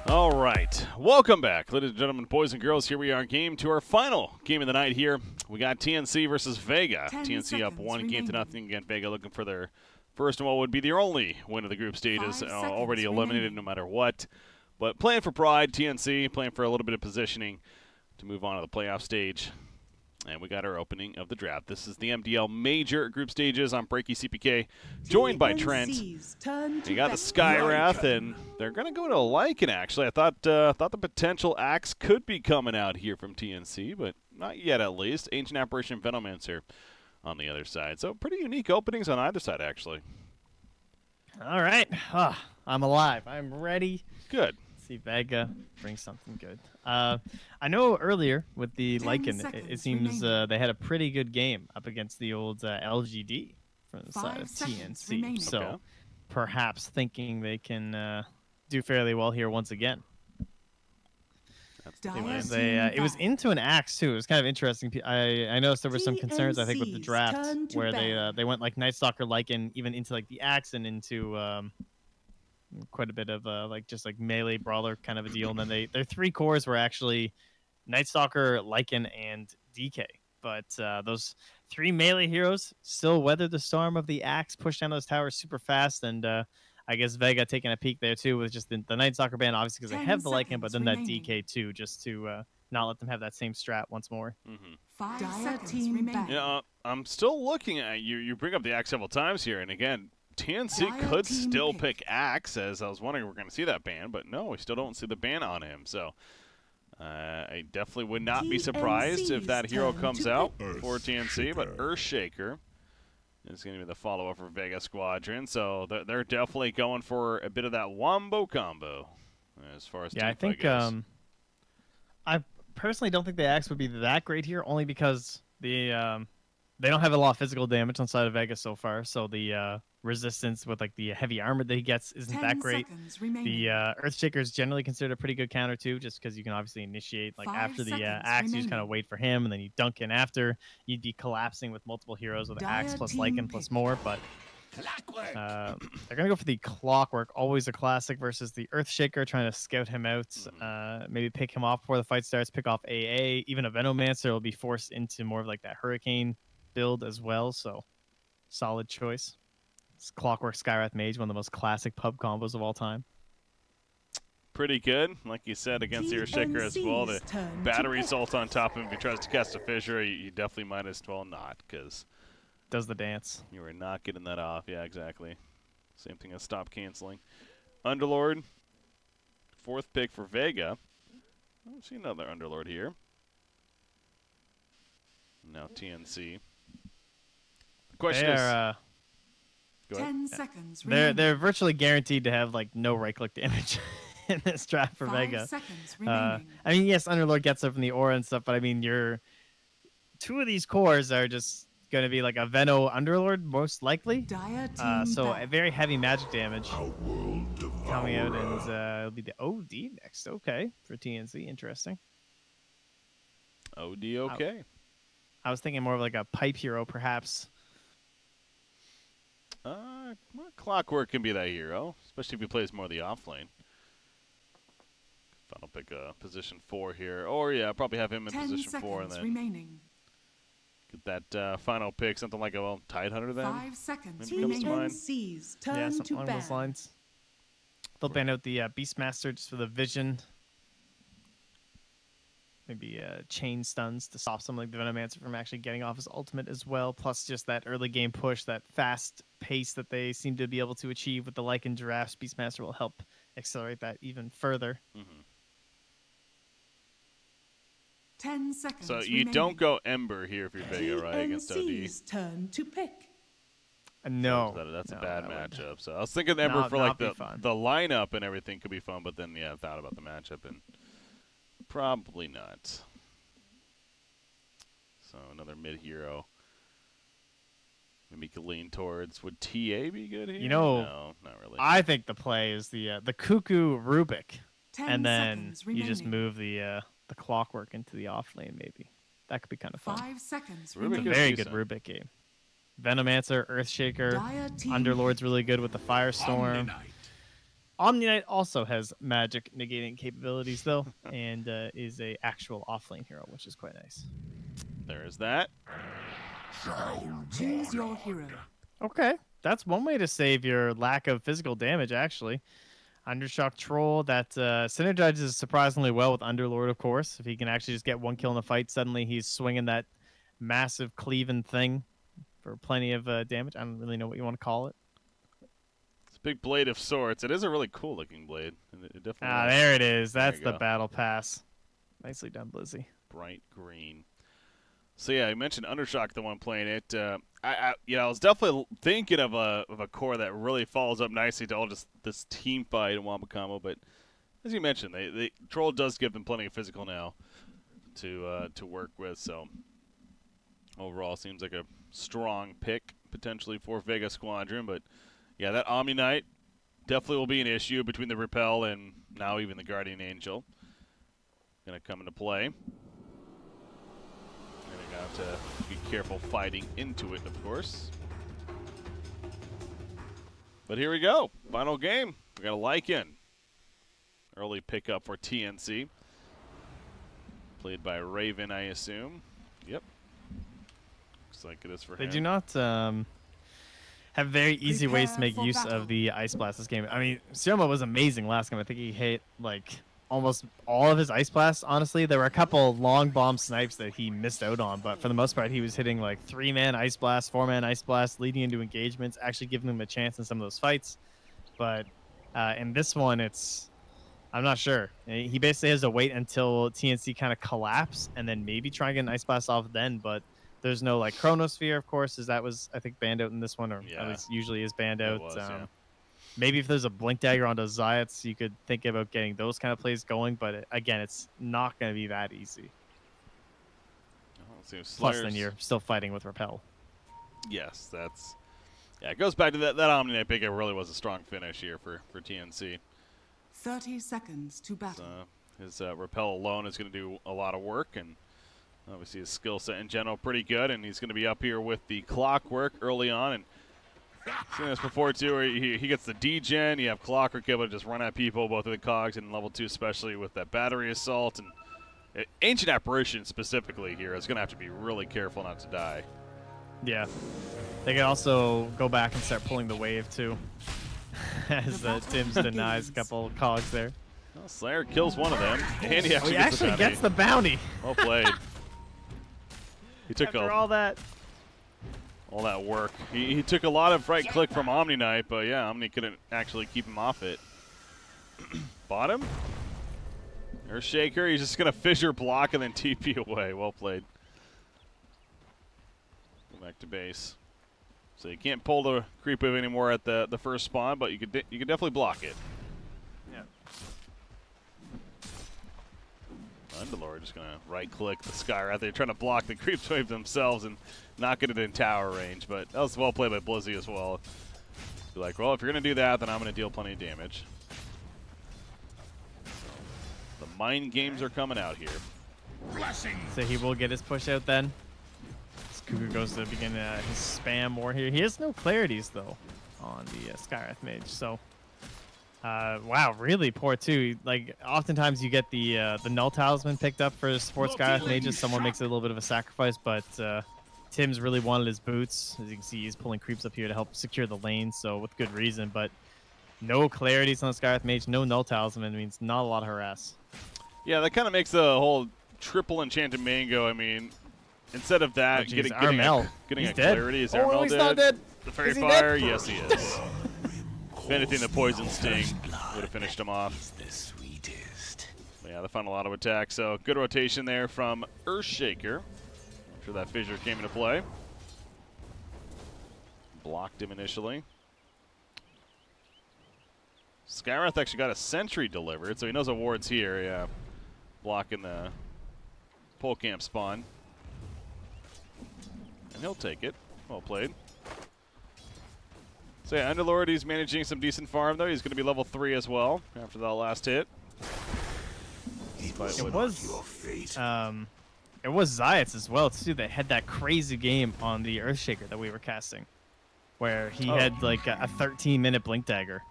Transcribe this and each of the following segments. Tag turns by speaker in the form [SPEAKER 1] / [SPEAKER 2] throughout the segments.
[SPEAKER 1] All right, welcome back, ladies and gentlemen, boys and girls. Here we are, game to our final game of the night here. We got TNC versus Vega. TNC up 1-0 against Vega, looking for their first and what would be their only win of the group stages, already eliminated no matter what. But playing for pride, TNC, playing for a little bit of positioning to move on to the playoff stage. And we got our opening of the draft. This is the MDL major group stages. I'm Breaky CPK, joined by Trent. You got the Skywrath, and they're going to go to Lycan, actually. I thought the potential axe could be coming out here from TNC, but not yet at least. Ancient Apparition Venomancer on the other side. So pretty unique openings on either side, actually.
[SPEAKER 2] All right. I'm alive. I'm ready.
[SPEAKER 1] Good.
[SPEAKER 2] See Vega bring something good. I know earlier with the Lycan, it seems they had a pretty good game up against the old LGD from the side of TNC. So perhaps thinking they can do fairly well here once again. It was into an axe too. It was kind of interesting. I noticed there were some concerns, I think, with the draft where they went like Night Stalker Lycan even into like the axe and into quite a bit of just melee brawler kind of a deal. And then their three cores were actually Night Stalker, Lycan, and DK. But those three melee heroes still weathered the storm of the axe, pushed down those towers super fast, and I guess Vega taking a peek there too with just the Night Stalker ban, obviously because they have the Lycan, but then that DK too, just to not let them have that same strat once more.
[SPEAKER 3] 5 seconds remaining.
[SPEAKER 1] Yeah, I'm still looking at you. You bring up the axe several times here, and again, TNC could still pick Axe, as I was wondering if we're going to see that ban, but no, we still don't see the ban on him. So I definitely would not be surprised if that hero comes out for TNC, but Earthshaker is going to be the follow-up for Vega Squadron. So they're definitely going for a bit of that wombo combo as far as
[SPEAKER 2] I think
[SPEAKER 1] goes.
[SPEAKER 2] I personally don't think the Axe would be that great here, only because they don't have a lot of physical damage on side of Vega so far, so the resistance with like the heavy armor that he gets isn't that great. The Earthshaker is generally considered a pretty good counter too, just because you can obviously initiate like after the axe, you just kind of wait for him, and then you dunk in after. You'd be collapsing with multiple heroes with axe plus Lycan plus more, but they're gonna go for the Clockwork, always a classic, versus the Earthshaker, trying to scout him out, maybe pick him off before the fight starts, pick off AA. Even a Venomancer will be forced into more of like that Hurricane build as well, so solid choice. It's Clockwork Skywrath Mage, one of the most classic pub combos of all time.
[SPEAKER 1] Pretty good, like you said, against the Earthshaker as well. The battery assault on top of him. If he tries to cast a fissure, you definitely might as well not, because
[SPEAKER 2] does the dance.
[SPEAKER 1] You are not getting that off. Yeah, exactly. Same thing as stop canceling. Underlord, 4th pick for Vega. I don't see another Underlord here. Now TNC. The question is,
[SPEAKER 3] 10 seconds.
[SPEAKER 2] They're virtually guaranteed to have like no right click damage in this draft for
[SPEAKER 3] 5
[SPEAKER 2] Vega.
[SPEAKER 3] seconds remaining.
[SPEAKER 2] I mean, yes, Underlord gets it from the aura and stuff, but I mean, two of these cores are just going to be like a Veno Underlord most likely. So a very heavy magic damage coming out, and it'll be the OD next. Okay, for TNC, interesting.
[SPEAKER 1] OD, okay.
[SPEAKER 2] I was thinking more of like a pipe hero, perhaps.
[SPEAKER 1] Well, Clockwork can be that hero, especially if he plays more of the offlane. Final pick position 4 here. Or, yeah, probably have him in position 4 and then
[SPEAKER 3] remaining.
[SPEAKER 1] Get that final pick, something like a Tidehunter then.
[SPEAKER 3] 5 seconds
[SPEAKER 1] maybe comes to mind.
[SPEAKER 2] Yeah, something along those lines. They'll ban out the Beastmaster just for the vision. Maybe chain stuns to stop someone like the Venomancer from actually getting off his ultimate as well. Plus just that early game push, that fast pace that they seem to be able to achieve with the Lycan Giraffes. Beastmaster will help accelerate that even further.
[SPEAKER 3] 10 seconds.
[SPEAKER 1] So you don't go Ember here if you're Vega, right? Against OD.
[SPEAKER 3] Turn to pick.
[SPEAKER 2] No.
[SPEAKER 1] That's a bad matchup. So I was thinking Ember for like the lineup and everything could be fun, but then I thought about the matchup and probably not. So another mid hero. Maybe could lean towards. Would TA be good here? No, not really.
[SPEAKER 2] I think the play is the Cuckoo Rubik, and then you just move the Clockwork into the off lane. Maybe that could be kind of fun.
[SPEAKER 3] 5 seconds.
[SPEAKER 2] It's a very good Rubik game. Venomancer, Earthshaker, Underlord's really good with the Firestorm. Omni-Knight also has magic negating capabilities, though, and is a actual offlane hero, which is quite nice.
[SPEAKER 1] There is that.
[SPEAKER 3] Choose your hero.
[SPEAKER 2] Okay, that's one way to save your lack of physical damage, actually. Undershock Troll, that synergizes surprisingly well with Underlord, of course. If he can actually just get one kill in the fight, suddenly he's swinging that massive cleaving thing for plenty of damage. I don't really know what you want to call it.
[SPEAKER 1] It's a big blade of sorts. It is a really cool looking blade. It definitely
[SPEAKER 2] There it is. That's
[SPEAKER 1] you
[SPEAKER 2] the
[SPEAKER 1] go.
[SPEAKER 2] battle pass. Nicely done, Blizzy.
[SPEAKER 1] bright green. So yeah, I mentioned Undershock, the one playing it. I was definitely thinking of a core that really follows up nicely to all just this team fight in Wamba combo. But as you mentioned, the Troll does give them plenty of physical now to work with. So overall, seems like a strong pick potentially for Vega Squadron. But yeah, that Omni Knight definitely will be an issue between the Repel and now even the Guardian Angel. Going to come into play. Have to be careful fighting into it, of course. But here we go. Final game. We got a Lycan. Early pickup for TNC. Played by Raven, I assume. Yep. Looks like it is for him.
[SPEAKER 2] They do not have very easy ways to make
[SPEAKER 3] Prepare for
[SPEAKER 2] use
[SPEAKER 3] battle.
[SPEAKER 2] of the Ice Blast this game. I mean, Sirma was amazing last game. I think he hit, like, almost all of his Ice Blasts, honestly. There were a couple long bomb snipes that he missed out on, but for the most part, he was hitting, like, 3-man Ice Blast, 4-man Ice Blast, leading into engagements, actually giving him a chance in some of those fights. But in this one, I'm not sure. He basically has to wait until TNC kind of collapse and then maybe try and get an Ice Blast off then, but there's no, like, Chronosphere, of course, as that was, I think, banned out in this one, or
[SPEAKER 1] Yeah.
[SPEAKER 2] at least usually is banned out.
[SPEAKER 1] It was, yeah.
[SPEAKER 2] Maybe if there's a Blink Dagger onto Zayats, you could think about getting those kind of plays going, but again, it's not going to be that easy.
[SPEAKER 1] Let's see if
[SPEAKER 2] Plus,
[SPEAKER 1] Slayer's-
[SPEAKER 2] then you're still fighting with Repel.
[SPEAKER 1] Yes, that's... Yeah, it goes back to that Omni Knight pick. It really was a strong finish here for TNC.
[SPEAKER 3] 30 seconds to battle.
[SPEAKER 1] His Repel alone is going to do a lot of work, and obviously his skill set in general pretty good, and he's going to be up here with the Clockwork early on, and seen this before too, where he gets the D-Gen, you have Clockwork able to just run at people, both with the Cogs and level 2 especially with that Battery Assault, and Ancient Apparition specifically here is going to have to be really careful not to die.
[SPEAKER 2] Yeah. They can also go back and start pulling the wave, too. As Tim's denies a couple cogs there.
[SPEAKER 1] Well, Slayer kills one of them, and he actually,
[SPEAKER 2] Gets the bounty.
[SPEAKER 1] Well played. He took
[SPEAKER 2] After all that.
[SPEAKER 1] all that work. He took a lot of right click from Omni Knight, but yeah, Omni couldn't actually keep him off it. Bottom? Earthshaker, he's just going to fissure block and then TP away. Well played. Go back to base. So you can't pull the creep wave anymore at the first spawn, but you could definitely block it.
[SPEAKER 2] Yeah.
[SPEAKER 1] Underlord just going to right-click the Skyrath. They're trying to block the creep wave themselves and not get it in tower range, but that was well played by Blizzy as well. Be like, well, if you're going to do that, then I'm going to deal plenty of damage. The mind games are coming out here.
[SPEAKER 2] So he will get his push out then. Cuckoo goes to begin his spam war here. He has no clarities, though, on the Skyrath Mage, so... wow, really poor too. Like, oftentimes you get the Null Talisman picked up for Sports Skyrath Mages. Someone makes it a little bit of a sacrifice, but Tim's really wanted his boots. As you can see, he's pulling creeps up here to help secure the lane, so with good reason. But no clarities on the Skyrath Mage, no Null Talisman means not a lot of harass.
[SPEAKER 1] Yeah, that kind of makes the whole triple enchanted mango. I mean, instead of that,
[SPEAKER 2] Oh,
[SPEAKER 1] getting
[SPEAKER 2] Armel.
[SPEAKER 1] a
[SPEAKER 2] He's dead.
[SPEAKER 1] clarity. Is
[SPEAKER 2] Oh,
[SPEAKER 1] Armel
[SPEAKER 2] he's
[SPEAKER 1] dead?
[SPEAKER 2] not dead.
[SPEAKER 1] The Fairy
[SPEAKER 2] Is he
[SPEAKER 1] Fire?
[SPEAKER 2] dead?
[SPEAKER 1] Yes, he is. If anything, the Poison Sting would have finished him off. Yeah, the final auto attack. So good rotation there from Earthshaker. After that fissure came into play. Blocked him initially. Skyrath actually got a sentry delivered, so he knows a ward's here. Yeah, blocking the pole camp spawn. And he'll take it. Well played. So yeah, Underlord, he's managing some decent farm, though. He's going to be level 3 as well after that last hit.
[SPEAKER 2] It was Zayats as well, too, that had that crazy game on the Earthshaker that we were casting, where he had like a 13-minute Blink Dagger,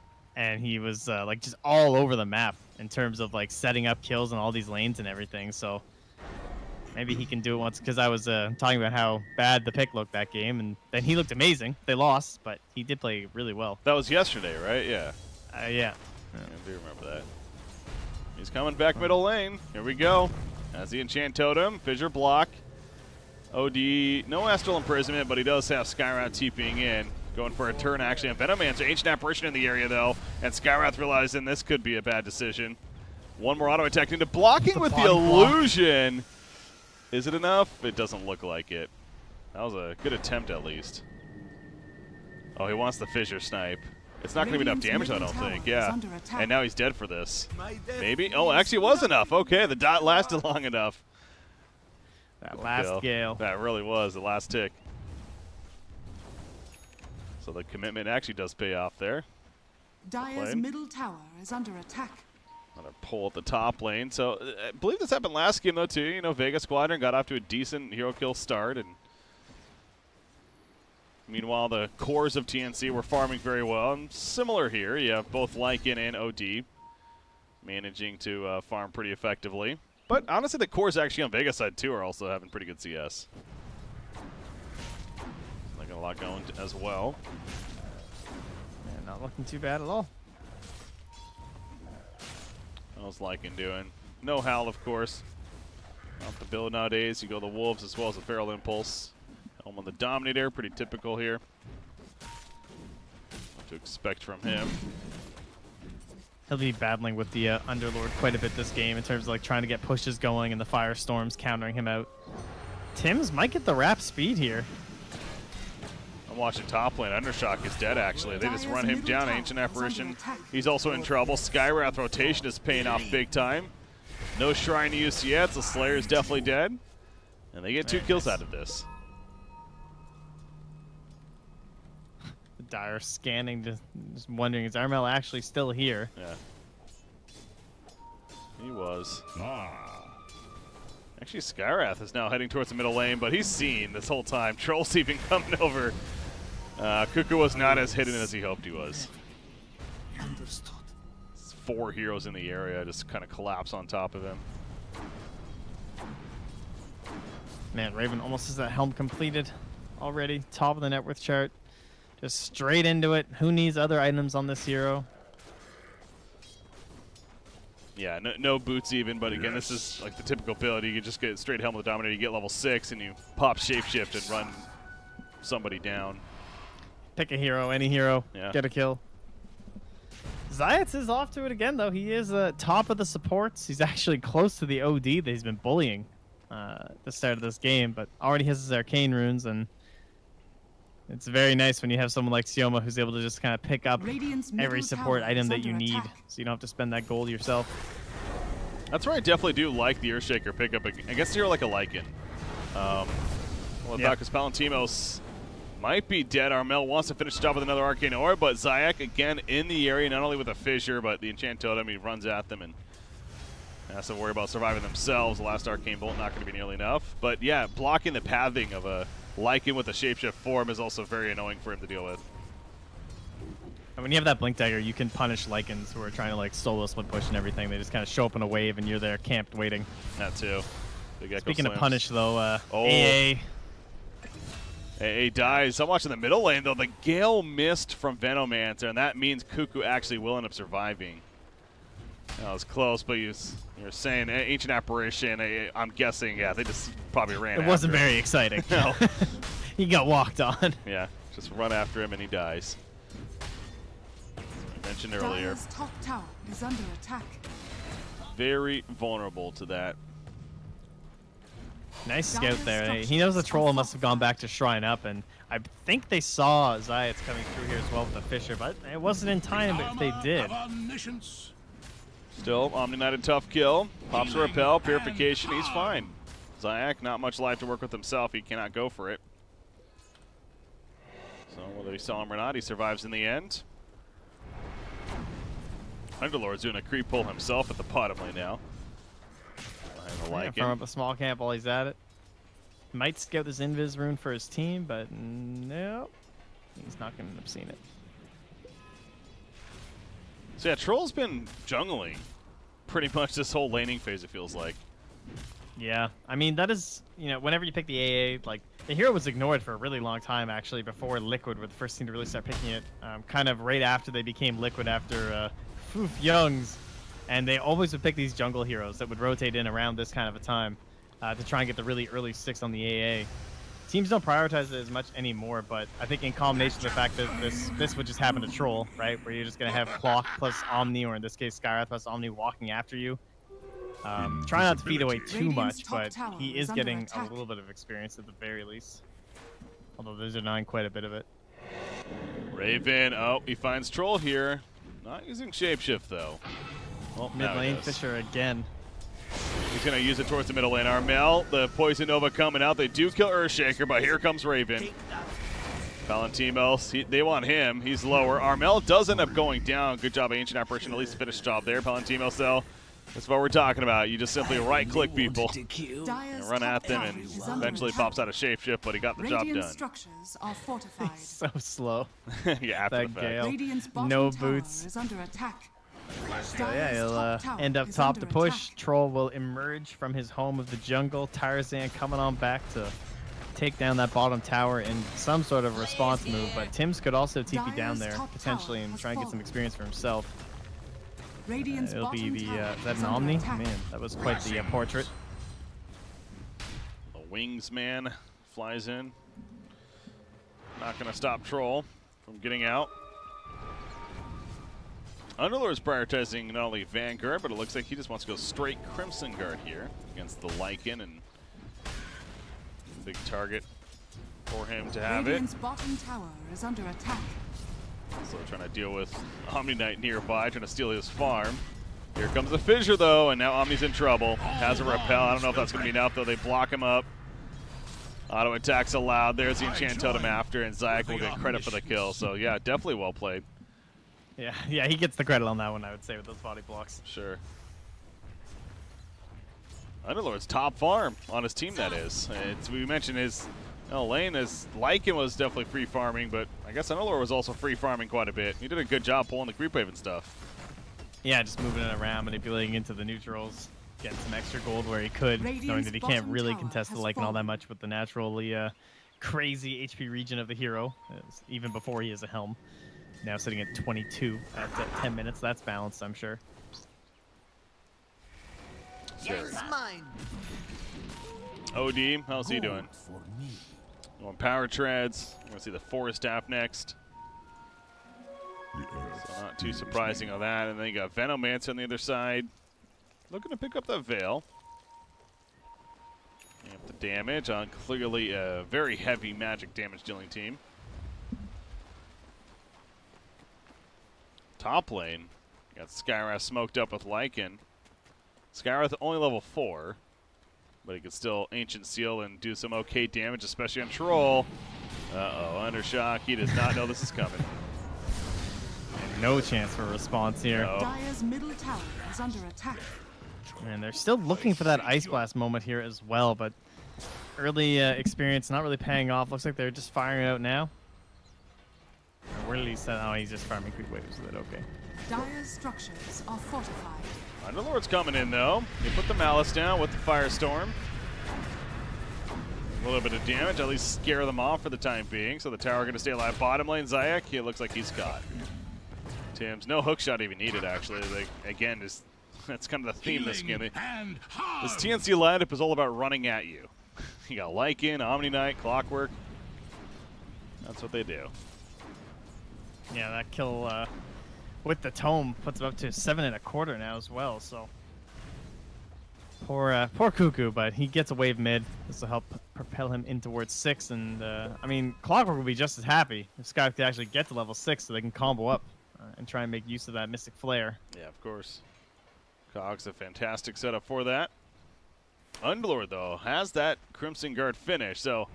[SPEAKER 2] and he was like just all over the map in terms of like setting up kills in all these lanes and everything. So maybe he can do it once, because I was talking about how bad the pick looked that game, and then he looked amazing. They lost, but he did play really well.
[SPEAKER 1] That was yesterday, right? Yeah.
[SPEAKER 2] Yeah.
[SPEAKER 1] I do remember that. He's coming back middle lane. Here we go. As the Enchant Totem, Fissure block. OD, no Astral Imprisonment, but he does have Skywrath TPing in. Going for a turn, actually, on Venomancer. Ancient Apparition in the area, though. And Skywrath realizing this could be a bad decision. One more auto attack into blocking with the illusion. Block. Is it enough? It doesn't look like it. That was a good attempt, at least. Oh, he wants the Fissure snipe. It's not going to be enough damage, I don't think. Yeah. And now he's dead for this. Maybe? Oh, actually it was enough. Okay, the dot lasted long enough.
[SPEAKER 2] That last gale.
[SPEAKER 1] That really was the last tick. So the commitment actually does pay off there.
[SPEAKER 3] Dire's middle tower is under attack.
[SPEAKER 1] Another pull at the top lane. So I believe this happened last game, though, too. You know, Vega Squadron got off to a decent hero kill start, and meanwhile, the cores of TNC were farming very well. And similar here, you have both Lycan and OD managing to farm pretty effectively. But honestly, the cores actually on Vega's side, too, are also having pretty good CS. They got a lot going as well.
[SPEAKER 2] Yeah, not looking too bad at all.
[SPEAKER 1] How's Lycan doing? No Howl, of course. Off the build nowadays, you go the Wolves as well as the Feral Impulse. Helm on the Dominator, pretty typical here. What to expect from him.
[SPEAKER 2] He'll be battling with the Underlord quite a bit this game in terms of like trying to get pushes going and the Firestorms countering him out. Tim's might get the wrap speed here.
[SPEAKER 1] I'm watching top lane. Undershock is dead, actually. They just run him down. Ancient Apparition. He's also in trouble. Skywrath rotation is paying off big time. No Shrine use yet, so Slayer's definitely dead. And they get 2 kills out of this.
[SPEAKER 2] Dire scanning, just wondering, is Armel actually still here?
[SPEAKER 1] Yeah. He was. Actually, Skywrath is now heading towards the middle lane, but he's seen this whole time. Troll's even coming over. Cuckoo was not as hidden as he hoped he was.
[SPEAKER 3] Understood.
[SPEAKER 1] 4 heroes in the area just kind of collapse on top of him.
[SPEAKER 2] Man, Raven almost has that helm completed already. Top of the net worth chart. Just straight into it. Who needs other items on this hero?
[SPEAKER 1] Yeah, no boots even, but again, this is like the typical build. You can just get straight Helm of the Dominator, you get level 6, and you pop Shapeshift and run somebody down.
[SPEAKER 2] Pick a hero, any hero, get a kill. Zayats is off to it again, though. He is top of the supports. He's actually close to the OD that he's been bullying at the start of this game, but already has his Arcane Runes, and it's very nice when you have someone like Sioma who's able to just kind of pick up every support item that you need, so you don't have to spend that gold yourself.
[SPEAKER 1] That's where I definitely do like the Earthshaker pickup. I guess you're like a Lycan. Because Palantimos might be dead. Armel wants to finish the job with another Arcane Aura, but Zayak again in the area, not only with a Fissure, but the Enchant Totem. He runs at them and has to worry about surviving themselves. The last Arcane Bolt not going to be nearly enough. But yeah, blocking the pathing of a Lycan with a Shapeshift form is also very annoying for him to deal with.
[SPEAKER 2] And when you have that Blink Dagger, you can punish Lycans who are trying to like solo split push and everything. They just kind of show up in a wave and you're there camped waiting.
[SPEAKER 1] That too.
[SPEAKER 2] Speaking of punish though, AA.
[SPEAKER 1] AA dies. I'm watching the middle lane though. The Gale missed from Venomancer, and that means Cuckoo actually will end up surviving. That was close, but you're saying Ancient Apparition. I'm guessing, yeah, they just probably ran.
[SPEAKER 2] It wasn't very exciting.
[SPEAKER 1] No,
[SPEAKER 2] he got walked on.
[SPEAKER 1] Yeah, just run after him and he dies. As I mentioned earlier.
[SPEAKER 3] Dire's top tower is under attack.
[SPEAKER 1] Very vulnerable to that.
[SPEAKER 2] Nice scout there. He knows the troll must have gone back to Shrine Up, and I think they saw Zayats coming through here as well with the Fissure, but it wasn't in time if they did.
[SPEAKER 1] Still, Omni-Knighted tough kill. Pops a Repel, Purification, he's fine. Zayak, not much life to work with himself. He cannot go for it. So whether he saw him or not, he survives in the end. Underlord's doing a creep pull himself at the bottom lane now.
[SPEAKER 2] Farm up a small camp while he's at it. Might scout this Invis rune for his team, but no, he's not going to end up seeing it.
[SPEAKER 1] So yeah, Troll's been jungling pretty much this whole laning phase, it feels like.
[SPEAKER 2] Yeah, I mean, that is, you know, whenever you pick the AA, like, the hero was ignored for a really long time, actually, before Liquid were the first team to really start picking it. Kind of right after they became Liquid after Foof Youngs. And they always would pick these jungle heroes that would rotate in around this kind of a time to try and get the really early 6 on the AA. Teams don't prioritize it as much anymore, but I think in combination with the fact that this would just happen to Troll, right? Where you're just going to have Clock plus Omni, or in this case, Skywrath plus Omni walking after you. Try not to feed away too much, but he is getting a little bit of experience at the very least. Although they're denying quite a bit of it.
[SPEAKER 1] Raven, oh, he finds Troll here. Not using Shapeshift, though.
[SPEAKER 2] Well, mid lane Fisher again.
[SPEAKER 1] He's going to use it towards the middle lane. Armel, the Poison Nova coming out. They do kill Earthshaker, but here comes Raven. Palantimos, they want him. He's lower. Armel does end up going down. Good job, Ancient Apparition. At least finish job there. Palantimos, though, that's what we're talking about. You just simply right-click people and run at them, and eventually pops out a Shapeshift, but he got the job done.
[SPEAKER 3] Structures are fortified.
[SPEAKER 2] So slow.
[SPEAKER 1] Yeah, after
[SPEAKER 2] that
[SPEAKER 1] the
[SPEAKER 2] Gale.
[SPEAKER 1] fact.
[SPEAKER 2] No boots.
[SPEAKER 3] Is under attack.
[SPEAKER 2] So yeah, he'll end up top to push. Troll will emerge from his home of the jungle. Tarzan coming on back to take down that bottom tower in some sort of response move, but Tims could also TP down there potentially and try and get some experience for himself. It'll be the is that an Omni? Man, that was quite the portrait.
[SPEAKER 1] The Wings man flies in. Not going to stop Troll from getting out. Underlord's prioritizing not only Vanguard, but it looks like he just wants to go straight Crimson Guard here against the Lycan, and big target for him to have it.
[SPEAKER 3] Bottom tower is under attack.
[SPEAKER 1] So trying to deal with Omni Knight nearby, trying to steal his farm. Here comes the Fissure, though, and now Omni's in trouble. Has a repel. I don't know if that's going to be enough, though. They block him up. Auto attacks allowed. There's the Enchant Totem after, and Zayak will get credit for the kill. So, yeah, definitely well played.
[SPEAKER 2] Yeah, he gets the credit on that one, I would say, with those body blocks.
[SPEAKER 1] Sure. Underlord's top farm on his team, that is. We mentioned his lane as Lycan was definitely free farming, but I guess Underlord was also free farming quite a bit. He did a good job pulling the creep wave and stuff.
[SPEAKER 2] Yeah, just moving it around, manipulating into the neutrals, getting some extra gold where he could, knowing that he can't really contest the Lycan all that much with the naturally crazy HP region of the hero, even before he has a helm. Now sitting at 22 at 10 minutes. That's balanced, I'm sure.
[SPEAKER 4] Yes, mine.
[SPEAKER 1] OD, how's he doing? Going power treads. We're gonna see the Forest Staff next. So not too surprising on that. And then you got Venomancer on the other side. Looking to pick up that Veil. Amp the damage on clearly a very heavy magic damage dealing team. Top lane, got Skywrath smoked up with Lycan. Skywrath only level 4, but he could still Ancient Seal and do some okay damage, especially on Troll. Uh-oh, Undershock, he does not know this is coming.
[SPEAKER 2] And no chance for a response here.
[SPEAKER 3] Dire's middle tower is under attack.
[SPEAKER 2] And they're still looking for that Ice Blast moment here as well, but early experience not really paying off. Looks like they're just firing out now. Where did he say? Oh, he's just farming creep waves with it. Okay.
[SPEAKER 3] Dire's structures are fortified.
[SPEAKER 1] Underlord's coming in, though. He put the Malice down with the Firestorm. A little bit of damage, at least scare them off for the time being. So the tower going to stay alive. Bottom lane, Zayak, it looks like he's caught. Tims, no hookshot even needed, actually. Again, that's kind of the theme of this game. This TNC lineup is all about running at you. You got Lycan, Omni Knight, Clockwork. That's what they do.
[SPEAKER 2] Yeah, that kill with the tome puts him up to 7.25 now as well. So poor Cuckoo, but he gets a wave mid. This will help propel him in towards 6. And I mean, Clockwork will be just as happy if Sky could actually get to level 6, so they can combo up and try and make use of that Mystic Flare.
[SPEAKER 1] Yeah, of course. Cog's a fantastic setup for that. Underlord, though, has that Crimson Guard finish, so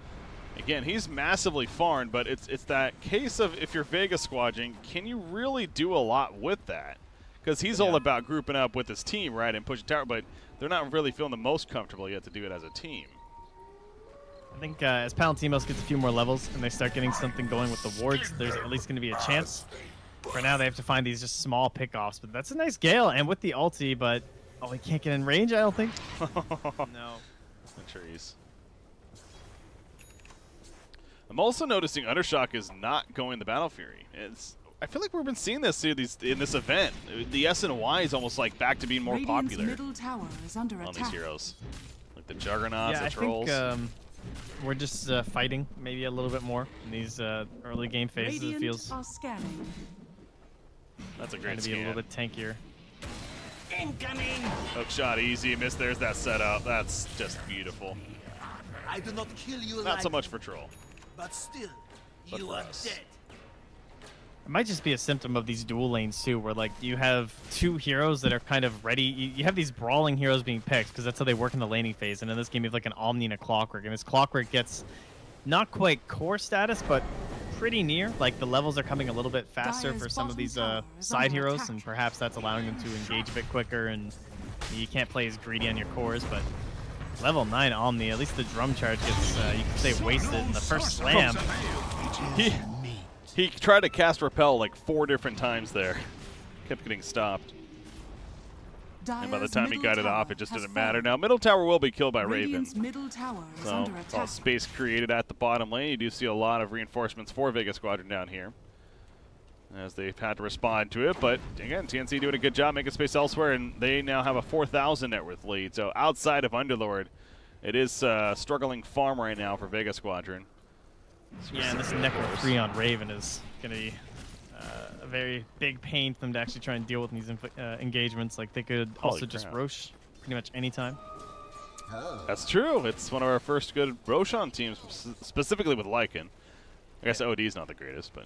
[SPEAKER 1] again, he's massively farmed, but it's that case of if you're Vega Squadron, can you really do a lot with that? Because he's all about grouping up with his team, right, and pushing tower, but they're not really feeling the most comfortable yet to do it as a team.
[SPEAKER 2] I think as Palantimos gets a few more levels and they start getting something going with the wards, there's at least going to be a chance. for now, they have to find these just small pickoffs. But that's a nice Gale, and with the ulti, but oh, he can't get in range, I don't think. No.
[SPEAKER 1] The trees. I'm also noticing Undershock is not going the Battle Fury. I feel like we've been seeing this in this event. The S and Y is almost like back to being more popular
[SPEAKER 3] middle tower is under
[SPEAKER 1] on
[SPEAKER 3] attack.
[SPEAKER 1] these heroes. Like the Juggernauts,
[SPEAKER 2] Yeah,
[SPEAKER 1] the Trolls.
[SPEAKER 2] I think we're just fighting maybe a little bit more in these early game phases.
[SPEAKER 3] Radiant
[SPEAKER 2] It feels
[SPEAKER 3] are scanning.
[SPEAKER 1] That's a
[SPEAKER 2] trying
[SPEAKER 1] great
[SPEAKER 2] to be a
[SPEAKER 1] scan.
[SPEAKER 2] little bit tankier.
[SPEAKER 4] Incoming!
[SPEAKER 1] Hook shot easy, missed. There's that setup. That's just beautiful.
[SPEAKER 4] I do not kill you
[SPEAKER 1] Not so much for Troll.
[SPEAKER 4] but still,
[SPEAKER 1] But
[SPEAKER 4] you
[SPEAKER 1] for
[SPEAKER 4] are
[SPEAKER 1] us.
[SPEAKER 4] dead.
[SPEAKER 2] It might just be a symptom of these dual lanes too, where like you have two heroes that are kind of ready. You have these brawling heroes being picked because that's how they work in the laning phase. And in this game, you have like an Omni and a Clockwork, and this Clockwork gets not quite core status, but pretty near. Like the levels are coming a little bit faster
[SPEAKER 3] Dire's
[SPEAKER 2] for some of
[SPEAKER 3] bottom
[SPEAKER 2] these
[SPEAKER 3] tower is
[SPEAKER 2] side
[SPEAKER 3] under
[SPEAKER 2] heroes,
[SPEAKER 3] attack.
[SPEAKER 2] and perhaps that's allowing them to engage a bit quicker. And you can't play as greedy on your cores, but level 9 Omni, at least the drum charge gets you can say wasted in the first slam.
[SPEAKER 1] He tried to cast Repel like 4 different times there. Kept getting stopped. And by the
[SPEAKER 3] Dire's
[SPEAKER 1] time he
[SPEAKER 3] middle
[SPEAKER 1] got it
[SPEAKER 3] tower
[SPEAKER 1] off, it just
[SPEAKER 3] has
[SPEAKER 1] didn't matter.
[SPEAKER 3] fallen.
[SPEAKER 1] Now, middle tower will be killed by Raven.
[SPEAKER 3] Radiant's middle tower is
[SPEAKER 1] So,
[SPEAKER 3] under
[SPEAKER 1] it's all
[SPEAKER 3] attack.
[SPEAKER 1] space created at the bottom lane. You do see a lot of reinforcements for Vega Squadron down here, as they've had to respond to it. But again, TNC doing a good job making space elsewhere, and they now have a 4,000 net worth lead. So outside of Underlord, it is struggling farm right now for Vega Squadron.
[SPEAKER 2] Yeah, and this Necro 3 on Raven is going to be a very big pain for them to actually try and deal with in these engagements. Like, they could
[SPEAKER 1] Holy
[SPEAKER 2] also just
[SPEAKER 1] crap.
[SPEAKER 2] Rosh pretty much anytime.
[SPEAKER 1] That's true. It's one of our first good Roshan teams, specifically with Lycan. I guess OD's not the greatest, but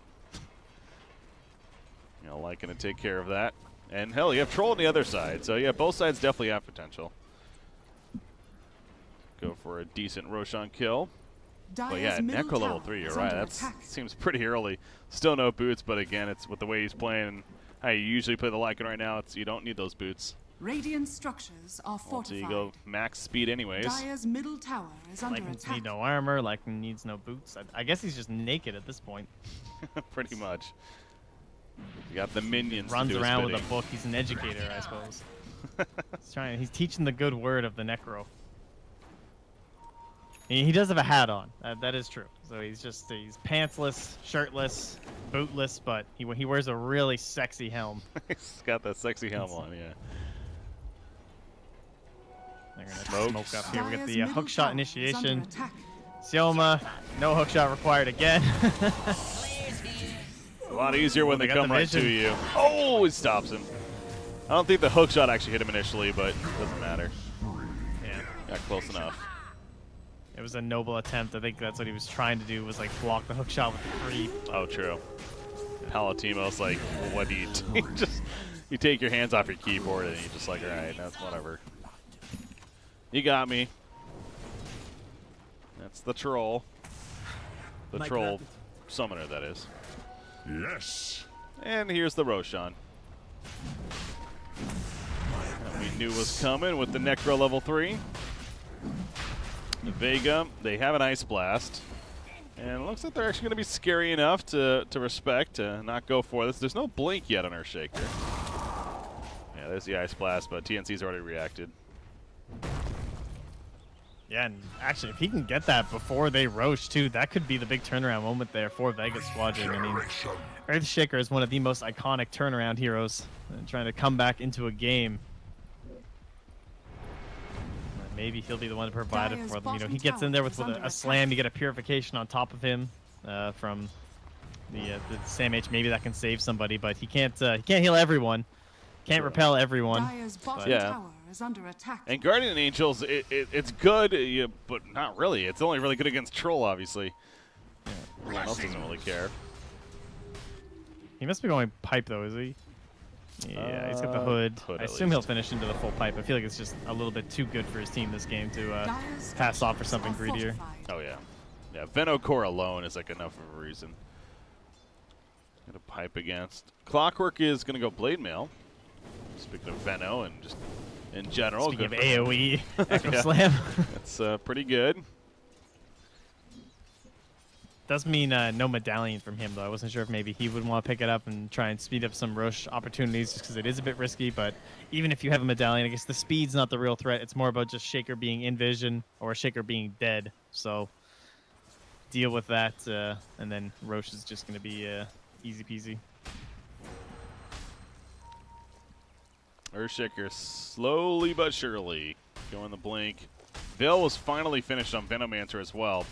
[SPEAKER 1] you know, Lycan to take care of that. And hell, you have Troll on the other side. So yeah, both sides definitely have potential. Go for a decent Roshan kill. But yeah,
[SPEAKER 3] Dire's middle
[SPEAKER 1] Necro level
[SPEAKER 3] tower
[SPEAKER 1] 3, you're
[SPEAKER 3] is
[SPEAKER 1] right.
[SPEAKER 3] under
[SPEAKER 1] That
[SPEAKER 3] attack.
[SPEAKER 1] seems pretty early. Still no boots, but again, it's with the way he's playing and how you usually play the Lycan right now, you don't need those boots.
[SPEAKER 3] Radiant structures are
[SPEAKER 1] So
[SPEAKER 3] fortified.
[SPEAKER 1] you go max speed anyways.
[SPEAKER 3] Dire's middle tower is under
[SPEAKER 2] Lycans
[SPEAKER 3] attack.
[SPEAKER 2] need no armor, Lycan needs no boots. I guess he's just naked at this point.
[SPEAKER 1] Pretty much. You got the minions.
[SPEAKER 2] Runs
[SPEAKER 1] to do his
[SPEAKER 2] around with
[SPEAKER 1] bidding.
[SPEAKER 2] a book. He's an educator, I suppose. He's teaching the good word of the Necro. He does have a hat on. That is true. So he's pantsless, shirtless, bootless, but he wears a really sexy helm.
[SPEAKER 1] He's got that sexy helm on, yeah.
[SPEAKER 2] They're gonna
[SPEAKER 1] Smoke.
[SPEAKER 2] smoke up here. We get
[SPEAKER 3] Dire's
[SPEAKER 2] the
[SPEAKER 3] middle
[SPEAKER 2] hook shot
[SPEAKER 3] tower is
[SPEAKER 2] initiation.
[SPEAKER 3] under attack.
[SPEAKER 2] Sioma, no hook shot required again.
[SPEAKER 1] A lot easier when
[SPEAKER 2] they
[SPEAKER 1] they
[SPEAKER 2] got
[SPEAKER 1] come
[SPEAKER 2] the
[SPEAKER 1] right to
[SPEAKER 2] vision.
[SPEAKER 1] you. Oh, he stops him. I don't think the hook shot actually hit him initially, but it doesn't matter.
[SPEAKER 2] Yeah.
[SPEAKER 1] Got close enough.
[SPEAKER 2] It was a noble attempt. I think that's what he was trying to do, was like block the hook shot with the creep.
[SPEAKER 1] Oh, true. Palatimo's like, what do you do? You take your hands off your keyboard and you're just like, all right, that's whatever. You got me. That's the troll. The
[SPEAKER 4] My
[SPEAKER 1] troll
[SPEAKER 4] gratitude.
[SPEAKER 1] summoner, that is.
[SPEAKER 5] Yes.
[SPEAKER 1] And here's the Roshan. That we knew was coming with the Necro level 3. The Vega, they have an Ice Blast. And it looks like they're actually going to be scary enough to respect, to not go for this. There's no blink yet on our Shaker. Yeah, there's the Ice Blast, but TNC's already reacted.
[SPEAKER 2] Yeah, and actually, if he can get that before they Roche, too, that could be the big turnaround moment there for Vega Squadron. I mean, Earthshaker is one of the most iconic turnaround heroes, trying to come back into a game. Maybe he'll be the one to provide it
[SPEAKER 3] Dire's
[SPEAKER 2] for them. You know, he
[SPEAKER 3] bottom
[SPEAKER 2] gets in there
[SPEAKER 3] tower
[SPEAKER 2] with
[SPEAKER 3] is under
[SPEAKER 2] a slam,
[SPEAKER 3] attack.
[SPEAKER 2] you get a purification on top of him from the Sam H. Maybe that can save somebody, but he can't heal everyone, can't repel everyone.
[SPEAKER 3] Dire's bottom
[SPEAKER 1] Yeah.
[SPEAKER 3] tower is under attack.
[SPEAKER 1] And Guardian Angels, it's good, but not really. It's only really good against Troll, obviously. Yeah, everyone else doesn't really care.
[SPEAKER 2] He must be going pipe though, is he? Yeah, he's got the hood.
[SPEAKER 1] Hood
[SPEAKER 2] I
[SPEAKER 1] at
[SPEAKER 2] assume he'll
[SPEAKER 1] least.
[SPEAKER 2] finish into the full pipe. I feel like it's just a little bit too good for his team this game to
[SPEAKER 3] Dire's
[SPEAKER 2] pass off for
[SPEAKER 3] structures
[SPEAKER 2] something
[SPEAKER 3] are
[SPEAKER 2] greedier.
[SPEAKER 3] fortified.
[SPEAKER 1] Oh, yeah. Yeah, Venocore alone is like enough of a reason. Gonna pipe against. Clockwork is gonna go Blade Mail. Speaking of Veno and just in general.
[SPEAKER 2] Speaking of
[SPEAKER 1] good for him.
[SPEAKER 2] AoE, Echo
[SPEAKER 1] Yeah.
[SPEAKER 2] Slam.
[SPEAKER 1] That's pretty good.
[SPEAKER 2] Does mean no medallion from him, though. I wasn't sure if maybe he would want to pick it up and try and speed up some rush opportunities just because it is a bit risky. But even if you have a medallion, I guess the speed's not the real threat. It's more about just Shaker being in vision or Shaker being dead. So deal with that, and then Roche is just going to be easy peasy.
[SPEAKER 1] Earthshaker slowly but surely going the blink. Bill was finally finished on Venomancer as well.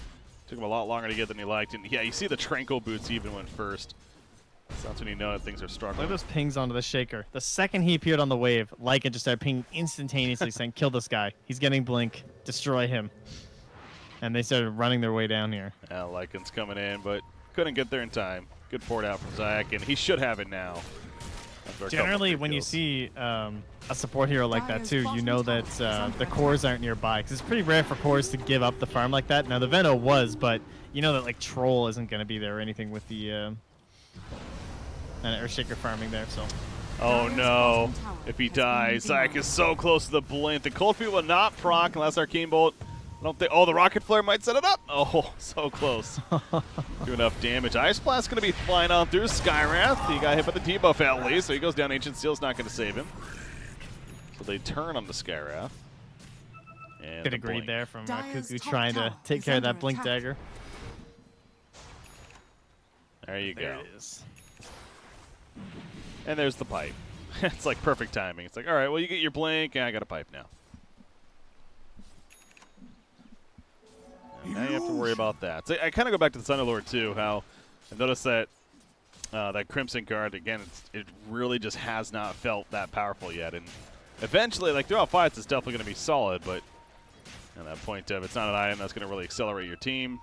[SPEAKER 1] Took him a lot longer to get than he liked. And yeah, you see the Tranquil boots even went first. So that's when you know that things are struggling.
[SPEAKER 2] Look at those pings onto the Shaker. The second he appeared on the wave, Lycan just started pinging instantaneously saying, kill this guy. He's getting blink. Destroy him. And they started running their way down here.
[SPEAKER 1] Yeah, Lycan's coming in, but couldn't get there in time. Good port out from Zayak, and he should have it now.
[SPEAKER 2] Generally, when you see a support hero like that too, you know that the cores aren't nearby, because it's pretty rare for cores to give up the farm like that. Now the Veno was, but you know that like Troll isn't going to be there or anything with the Earthshaker farming there. So.
[SPEAKER 1] Oh no! If he dies, Zayak is so close to the blink. The Cold Feet will not proc unless Arcane Bolt. I don't think. Oh, the Rocket Flare might set it up. Oh, so close. Do enough damage. Ice Blast going to be flying on through Skywrath. He got hit by the debuff at least, so he goes down. Ancient Steel's not going to save him. So they turn on the Skywrath. And
[SPEAKER 2] good agreed there from Cuckoo trying to take care of that blink dagger.
[SPEAKER 1] There you
[SPEAKER 2] there
[SPEAKER 1] go.
[SPEAKER 2] It is.
[SPEAKER 1] And there's the pipe. It's like perfect timing. It's like, all right, well, you get your blink, and I got a pipe now. Now you have to worry about that. So I kind of go back to the Thunderlord too. How I noticed that that Crimson Guard again, it really just has not felt that powerful yet. And eventually, like throughout fights, it's definitely going to be solid. But at that point, it's not an item that's going to really accelerate your team.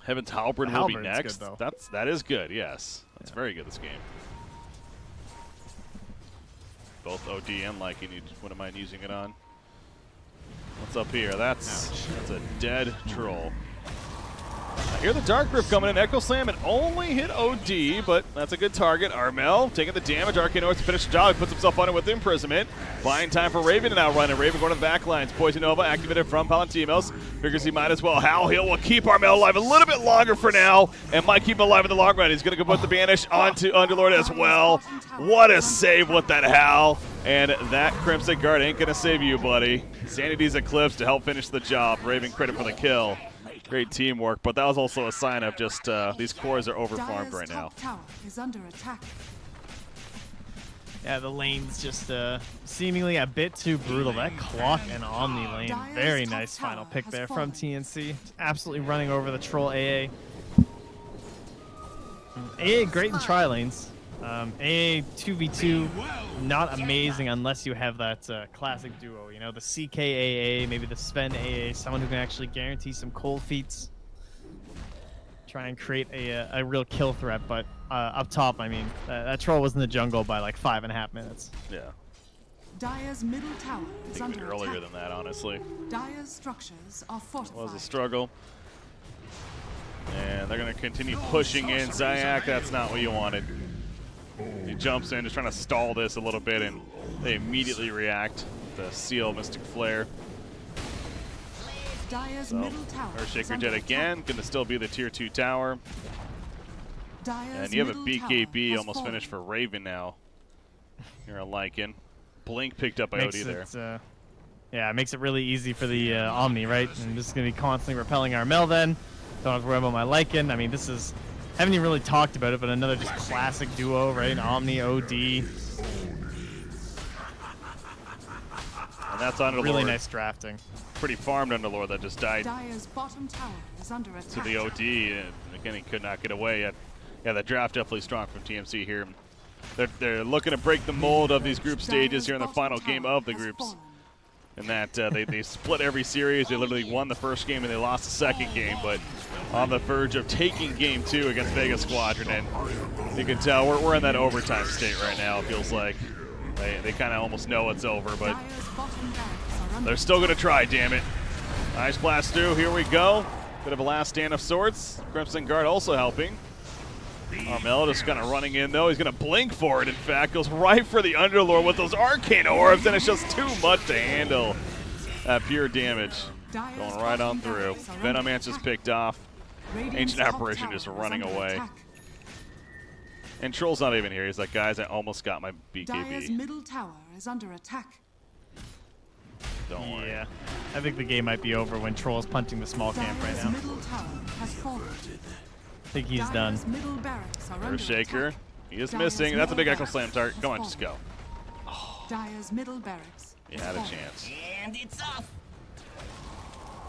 [SPEAKER 1] Heaven's Halberd will be next.
[SPEAKER 2] Good,
[SPEAKER 1] that is good. Yes, that's very good this game. Both OD and Lycan, you wouldn't mind using it on. What's up here? That's a dead troll. I hear the Dark Grip coming in. Echo Slam, it only hit OD, but that's a good target. Armel taking the damage. Arcane North to finish the job. He puts himself on it with Imprisonment. Buying time for Raven to now run. And Raven going to the back lines. Poison Nova activated from Palantimos. Figures he might as well. Hal Hill will keep Armel alive a little bit longer for now, and might keep him alive in the long run. He's going to go put the Banish onto Underlord as well. What a save with that Hal. And that Crimson Guard ain't going to save you, buddy. Sanity's Eclipse to help finish the job. Raven credit for the kill. Great teamwork, but that was also a sign of just these cores are overfarmed right now.
[SPEAKER 3] Tower is under attack.
[SPEAKER 2] Yeah, the lane's just seemingly a bit too brutal. That Clock and Omni lane, very nice final pick there from TNC. Absolutely running over the troll AA. AA great in tri lanes. AA 2v2, not amazing unless you have that classic duo, you know, the CK AA, maybe the Sven AA, someone who can actually guarantee some cold feats. Try and create a real kill threat, but up top, I mean, that troll was in the jungle by like 5.5 minutes.
[SPEAKER 1] Yeah.
[SPEAKER 3] Dire's middle tower is
[SPEAKER 1] I think
[SPEAKER 3] under
[SPEAKER 1] earlier
[SPEAKER 3] attack.
[SPEAKER 1] than that, honestly.
[SPEAKER 3] Dire's structures are
[SPEAKER 1] It
[SPEAKER 3] fortified.
[SPEAKER 1] was a struggle. And they're going to continue pushing in. Zayak, that's not what you wanted. He jumps in, just trying to stall this a little bit, and they immediately react. The Seal Mystic Flare.
[SPEAKER 3] Dire's
[SPEAKER 1] So,
[SPEAKER 3] middle tower is
[SPEAKER 1] Earthshaker
[SPEAKER 3] under
[SPEAKER 1] Jet again, going to still be the tier 2 tower.
[SPEAKER 3] Dire's
[SPEAKER 1] And you have a
[SPEAKER 3] middle tower
[SPEAKER 1] BKB
[SPEAKER 3] has
[SPEAKER 1] almost
[SPEAKER 3] fallen.
[SPEAKER 1] finished for Raven now. You're a Lycan. Blink picked up by OD there.
[SPEAKER 2] Yeah, it makes it really easy for the Omni, right? And this is going to be constantly repelling Armel then. Don't have to worry about my Lycan. I mean, this is... Haven't even really talked about it, but another just classic duo, right? Omni, OD.
[SPEAKER 1] And that's Underlord.
[SPEAKER 2] Really nice drafting.
[SPEAKER 1] Pretty farmed Underlord that just died
[SPEAKER 3] Dire's bottom tower is under attack.
[SPEAKER 1] to the OD, and again, he could not get away yet. Yeah, the draft definitely strong from TMC here. They're looking to break the mold of these group stages here in the final game of the groups. And that they split every series. They literally won the first game and they lost the second game, but on the verge of taking game 2 against Vega Squadron. And you can tell we're in that overtime state right now, it feels like. They kind of almost know it's over, but they're still going to try, damn it. Ice Blast through, here we go. Bit of a last stand of sorts. Crimson Guard also helping. Armel just kind of running in, though. He's going to blink for it, in fact. Goes right for the Underlord with those Arcane Orbs, and it's just too much to handle. That pure damage going right on through. Venomancer's picked off.
[SPEAKER 3] Radiant's
[SPEAKER 1] Ancient
[SPEAKER 3] top
[SPEAKER 1] Apparition
[SPEAKER 3] tower
[SPEAKER 1] just
[SPEAKER 3] is
[SPEAKER 1] running
[SPEAKER 3] under
[SPEAKER 1] away.
[SPEAKER 3] attack.
[SPEAKER 1] And Troll's not even here. He's like, guys, I almost got my
[SPEAKER 3] Dire's
[SPEAKER 1] BKB.
[SPEAKER 3] middle tower is under attack.
[SPEAKER 1] Don't worry.
[SPEAKER 2] Yeah. I think the game might be over when Troll's punching the small camp right
[SPEAKER 3] Dire's
[SPEAKER 2] now.
[SPEAKER 3] middle tower has fallen.
[SPEAKER 2] I think he's done.
[SPEAKER 3] Dire's middle barracks are under
[SPEAKER 1] Earthshaker.
[SPEAKER 3] attack.
[SPEAKER 1] He is
[SPEAKER 3] Dire's
[SPEAKER 1] missing. That's a big
[SPEAKER 3] middle
[SPEAKER 1] Echo Slam
[SPEAKER 3] barracks
[SPEAKER 1] tart. Come on,
[SPEAKER 3] has
[SPEAKER 1] just go.
[SPEAKER 3] fallen. Dire's middle barracks.
[SPEAKER 1] You
[SPEAKER 3] has
[SPEAKER 1] had a
[SPEAKER 3] fallen.
[SPEAKER 1] chance.
[SPEAKER 4] And it's off.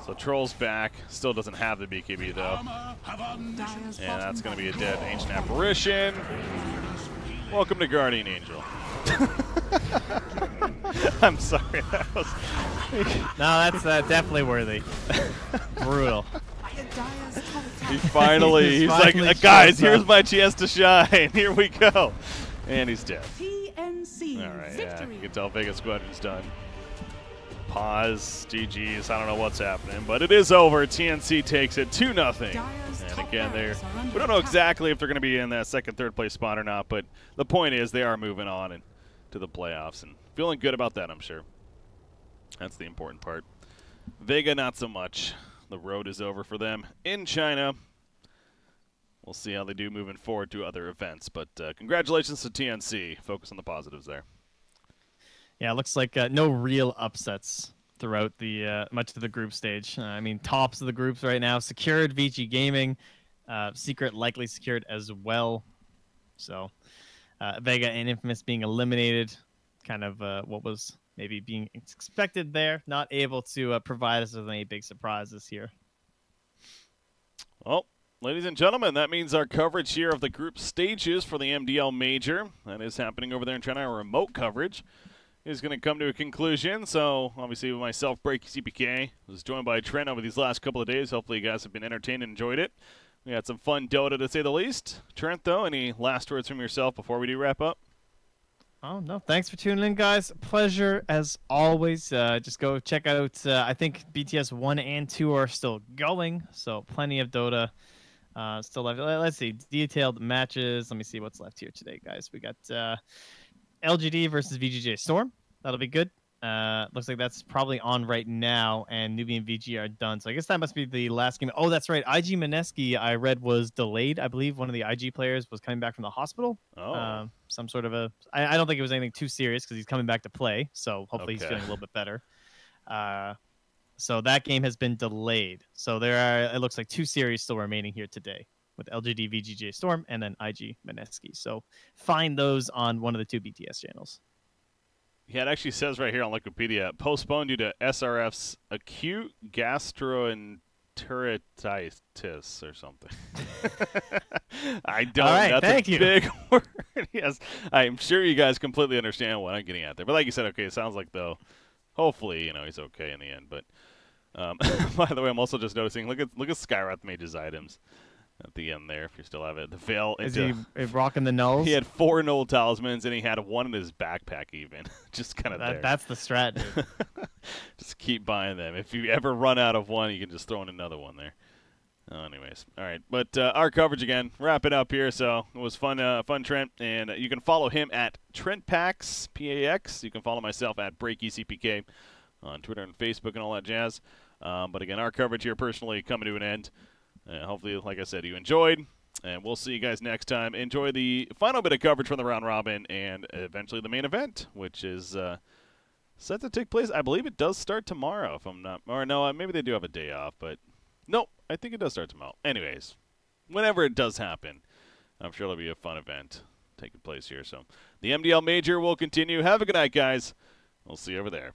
[SPEAKER 1] So Troll's back. Still doesn't have the BKB, though.
[SPEAKER 3] Dire's
[SPEAKER 1] And that's going to be a
[SPEAKER 3] bottom
[SPEAKER 1] dead Ancient Apparition. Welcome to Guardian Angel. I'm sorry. That was...
[SPEAKER 2] No, that's definitely worthy. Brutal.
[SPEAKER 3] Dire's top
[SPEAKER 1] He
[SPEAKER 3] tower.
[SPEAKER 1] finally, he's like,
[SPEAKER 2] finally
[SPEAKER 1] guys,
[SPEAKER 2] shows
[SPEAKER 1] here's
[SPEAKER 2] up."
[SPEAKER 1] my chance to shine. Here we go. And he's dead.
[SPEAKER 3] TNC
[SPEAKER 1] All right, yeah.
[SPEAKER 3] victory.
[SPEAKER 1] You can tell Vega Squadron's done. Pause, GG's. I don't know what's happening, but it is over. TNC takes it 2-0.
[SPEAKER 3] Dire's
[SPEAKER 1] And
[SPEAKER 3] top
[SPEAKER 1] again,
[SPEAKER 3] barracks are under
[SPEAKER 1] we don't know
[SPEAKER 3] attack.
[SPEAKER 1] exactly if they're going to be in that second, third place spot or not, but the point is they are moving on and to the playoffs and feeling good about that, I'm sure. That's the important part. Vega, not so much. The road is over for them in China. We'll see how they do moving forward to other events, but congratulations to TNC. Focus on the positives there.
[SPEAKER 2] Yeah, it looks like no real upsets throughout the much of the group stage. I mean, tops of the groups right now secured. VG Gaming, Secret likely secured as well. So Vega and Infamous being eliminated, kind of what was maybe being expected there. Not able to provide us with any big surprises here.
[SPEAKER 1] Well, ladies and gentlemen, that means our coverage here of the group stages for the MDL Major, that is happening over there in China, our remote coverage, is going to come to a conclusion. So, obviously, with myself, Breaky CPK, was joined by Trent over these last couple of days. Hopefully, you guys have been entertained and enjoyed it. We had some fun Dota, to say the least. Trent, though, any last words from yourself before we do wrap up?
[SPEAKER 2] Oh, no. Thanks for tuning in, guys. Pleasure as always. Just go check out, I think BTS 1 and 2 are still going, so plenty of Dota still left. Let's see. Detailed matches. Let me see what's left here today, guys. We got LGD versus VGJ Storm. That'll be good. Looks like that's probably on right now, and Newbie and VG are done. So I guess that must be the last game. Oh, that's right. IG Mineski, I read, was delayed. I believe one of the IG players was coming back from the hospital.
[SPEAKER 1] Oh.
[SPEAKER 2] Some sort of a... I don't think it was anything too serious because he's coming back to play. So hopefully he's
[SPEAKER 1] Okay.
[SPEAKER 2] feeling a little bit better. So that game has been delayed. So there are, it looks like 2 series still remaining here today with LGD VGJ Storm and then IG Mineski. So find those on one of the 2 BTS channels.
[SPEAKER 1] Yeah, it actually says right here on Wikipedia, postponed due to SRF's acute gastroenteritis or something. I don't.
[SPEAKER 2] All right,
[SPEAKER 1] That's
[SPEAKER 2] thank
[SPEAKER 1] a
[SPEAKER 2] you.
[SPEAKER 1] big word. Yes, I'm sure you guys completely understand what I'm getting at there. But like you said, okay, it sounds like though, hopefully, he's okay in the end. But by the way, I'm also just noticing. Look at Skyroth Mage's items at the end there. If you still have it, the veil.
[SPEAKER 2] Is he rocking the nulls?
[SPEAKER 1] He had 4 null talismans, and he had 1 in his backpack even. Just kind of there.
[SPEAKER 2] That's the strat, dude.
[SPEAKER 1] Just keep buying them. If you ever run out of one, you can just throw in another one there. Anyways, all right. But our coverage again, wrap it up here. So it was fun, Trent. And you can follow him at TrentPax, P-A-X. You can follow myself at BreakyCPK on Twitter and Facebook and all that jazz. But again, our coverage here personally coming to an end. Hopefully, like I said, you enjoyed. And we'll see you guys next time. Enjoy the final bit of coverage from the round robin and eventually the main event, which is set to take place. I believe it does start tomorrow, if I'm not. Or no, maybe they do have a day off, but no, I think it does start tomorrow. Anyways, whenever it does happen, I'm sure it'll be a fun event taking place here. So the MDL Major will continue. Have a good night, guys. We'll see you over there.